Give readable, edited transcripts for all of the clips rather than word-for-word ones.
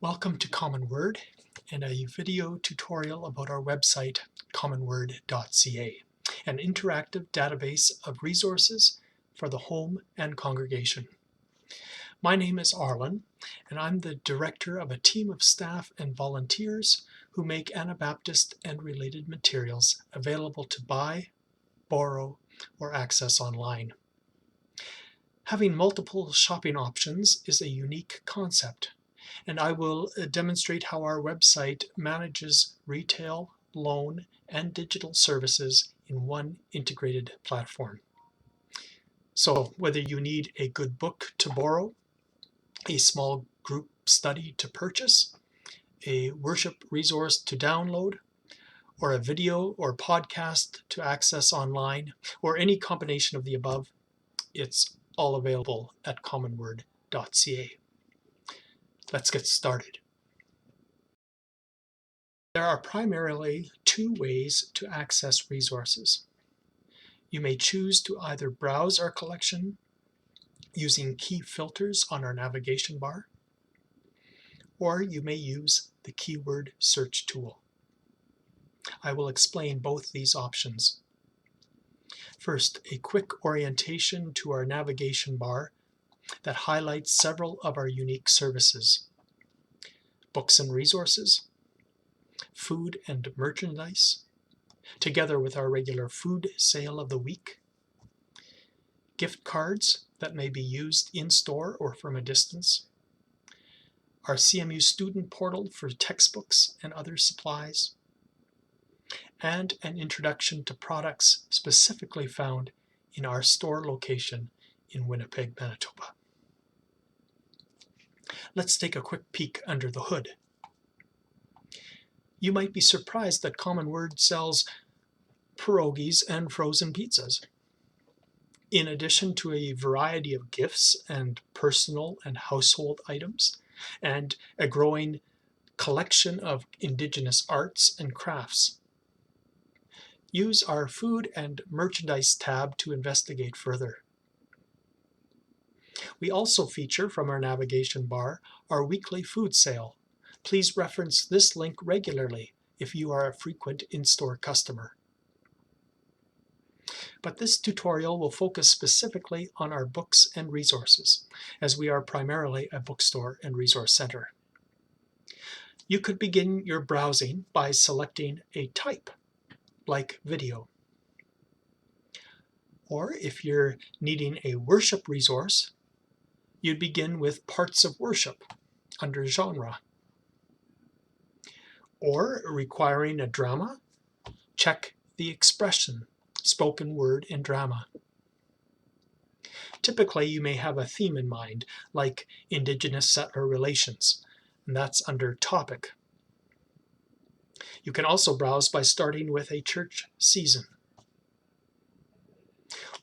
Welcome to CommonWord and a video tutorial about our website commonword.ca, an interactive database of resources for the home and congregation. My name is Arlen and I'm the director of a team of staff and volunteers who make Anabaptist and related materials available to buy, borrow, or access online. Having multiple shopping options is a unique concept, and I will demonstrate how our website manages retail, loan, and digital services in one integrated platform. So whether you need a good book to borrow, a small group study to purchase, a worship resource to download, or a video or podcast to access online, or any combination of the above, it's all available at commonword.ca. Let's get started. There are primarily two ways to access resources. You may choose to either browse our collection using key filters on our navigation bar, or you may use the keyword search tool. I will explain both these options. First, a quick orientation to our navigation bar that highlights several of our unique services: books and resources, food and merchandise, together with our regular food sale of the week, gift cards that may be used in-store or from a distance, our CMU student portal for textbooks and other supplies, and an introduction to products specifically found in our store location in Winnipeg, Manitoba. Let's take a quick peek under the hood. You might be surprised that CommonWord sells pierogies and frozen pizzas. In addition to a variety of gifts and personal and household items, and a growing collection of Indigenous arts and crafts. Use our Food and Merchandise tab to investigate further. We also feature from our navigation bar our weekly food sale. Please reference this link regularly if you are a frequent in-store customer. But this tutorial will focus specifically on our books and resources, as we are primarily a bookstore and resource center. You could begin your browsing by selecting a type, like video. Or if you're needing a worship resource, you'd begin with parts of worship under genre. Or requiring a drama, check the expression, spoken word and drama. Typically, you may have a theme in mind, like Indigenous settler relations, and that's under topic. You can also browse by starting with a church season.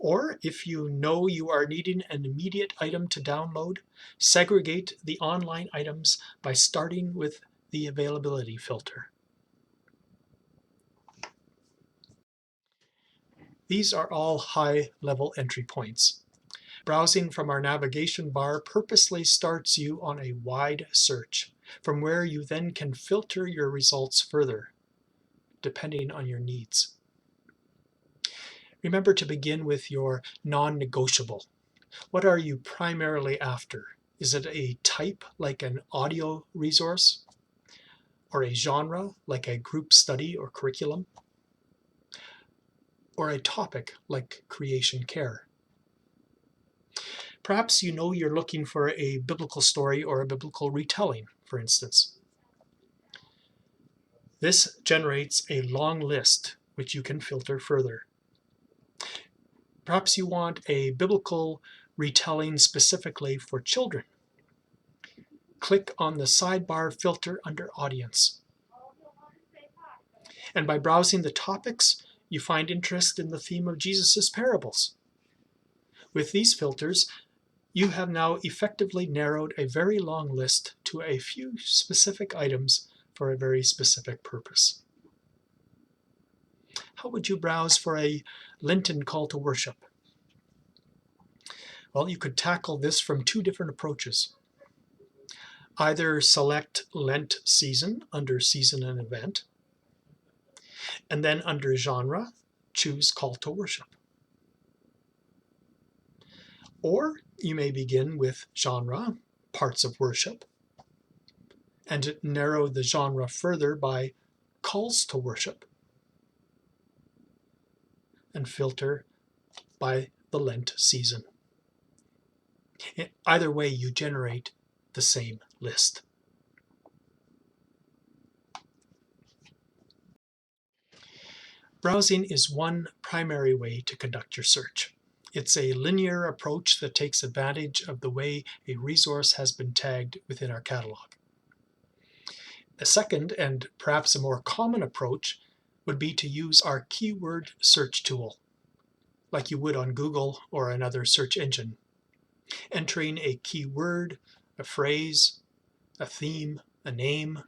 Or if you know you are needing an immediate item to download, segregate the online items by starting with the availability filter. These are all high-level entry points. Browsing from our navigation bar purposely starts you on a wide search, from where you then can filter your results further, depending on your needs. Remember to begin with your non-negotiable. What are you primarily after? Is it a type like an audio resource? Or a genre like a group study or curriculum? Or a topic like creation care? Perhaps you know you're looking for a biblical story or a biblical retelling, for instance. This generates a long list which you can filter further. Perhaps you want a biblical retelling specifically for children. Click on the sidebar filter under Audience. And by browsing the topics, you find interest in the theme of Jesus' parables. With these filters, you have now effectively narrowed a very long list to a few specific items for a very specific purpose. How would you browse for a Lenten call to worship? Well, you could tackle this from two different approaches. Either select Lent season under season and event, and then under genre, choose call to worship. Or you may begin with genre, parts of worship, and narrow the genre further by calls to worship, and filter by the Lent season. Either way, you generate the same list. Browsing is one primary way to conduct your search. It's a linear approach that takes advantage of the way a resource has been tagged within our catalog. A second, and perhaps a more common approach, would be to use our keyword search tool, like you would on Google or another search engine, entering a keyword, a phrase, a theme, a name,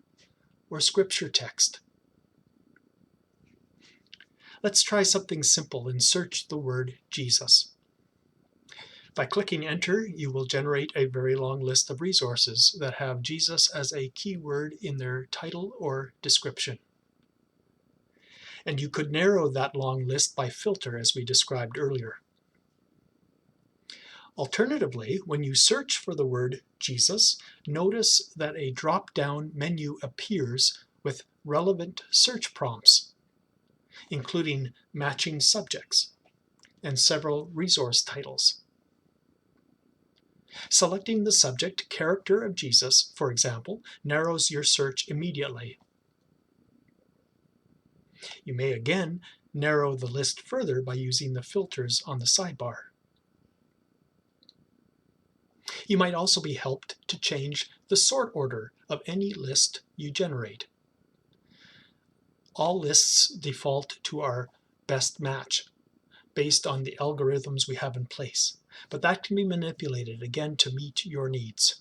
or scripture text. Let's try something simple and search the word Jesus. By clicking enter, you will generate a very long list of resources that have Jesus as a keyword in their title or description. And you could narrow that long list by filter, as we described earlier. Alternatively, when you search for the word Jesus, notice that a drop-down menu appears with relevant search prompts, including matching subjects and several resource titles. Selecting the subject character of Jesus, for example, narrows your search immediately. You may again narrow the list further by using the filters on the sidebar. You might also be helped to change the sort order of any list you generate. All lists default to our best match based on the algorithms we have in place, but that can be manipulated again to meet your needs.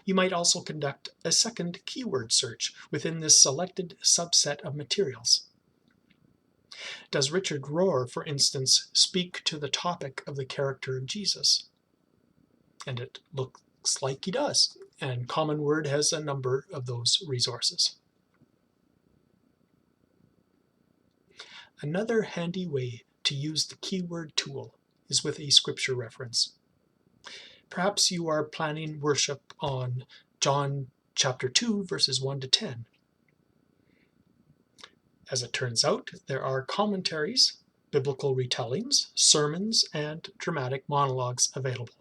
You might also conduct a second keyword search within this selected subset of materials. Does Richard Rohr, for instance, speak to the topic of the character of Jesus? And it looks like he does, and CommonWord has a number of those resources. Another handy way to use the keyword tool is with a scripture reference. Perhaps you are planning worship on John chapter 2, verses 1 to 10. As it turns out, there are commentaries, biblical retellings, sermons, and dramatic monologues available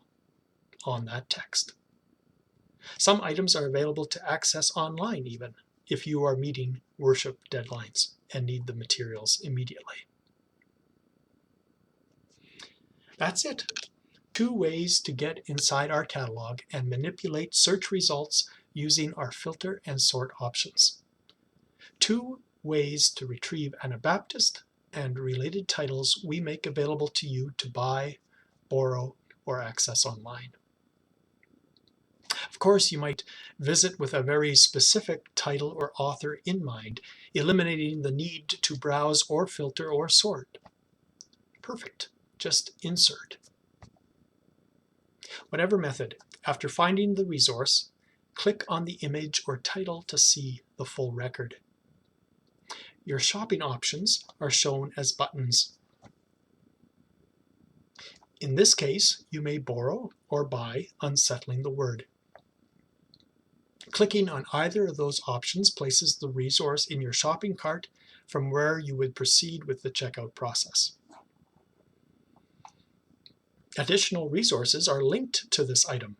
on that text. Some items are available to access online even, if you are meeting worship deadlines and need the materials immediately. That's it. 2 ways to get inside our catalog and manipulate search results using our filter and sort options. 2 ways to retrieve Anabaptist and related titles we make available to you to buy, borrow, or access online. Of course, you might visit with a very specific title or author in mind, eliminating the need to browse or filter or sort. Perfect. Just insert. Whatever method, after finding the resource, click on the image or title to see the full record. Your shopping options are shown as buttons. In this case, you may borrow or buy Unsettling the Word. Clicking on either of those options places the resource in your shopping cart from where you would proceed with the checkout process. Additional resources are linked to this item.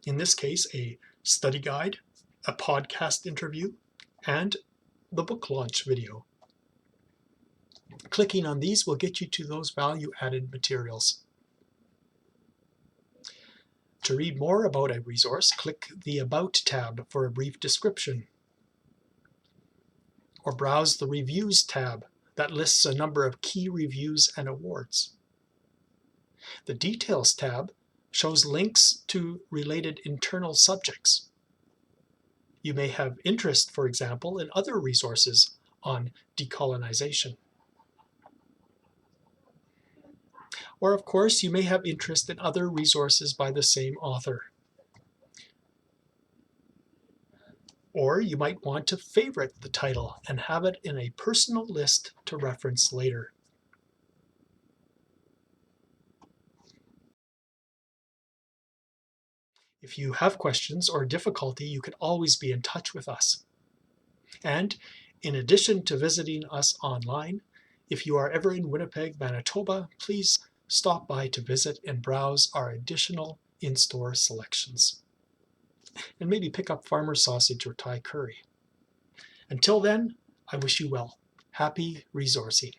In this case, a study guide, a podcast interview, and the book launch video. Clicking on these will get you to those value-added materials. To read more about a resource, click the About tab for a brief description, or browse the Reviews tab that lists a number of key reviews and awards. The Details tab shows links to related internal subjects. You may have interest, for example, in other resources on decolonization. Or of course, you may have interest in other resources by the same author. Or you might want to favorite the title and have it in a personal list to reference later. If you have questions or difficulty, you can always be in touch with us. And in addition to visiting us online, if you are ever in Winnipeg, Manitoba, please stop by to visit and browse our additional in-store selections. And maybe pick up farmer sausage or Thai curry. Until then, I wish you well. Happy resourcing.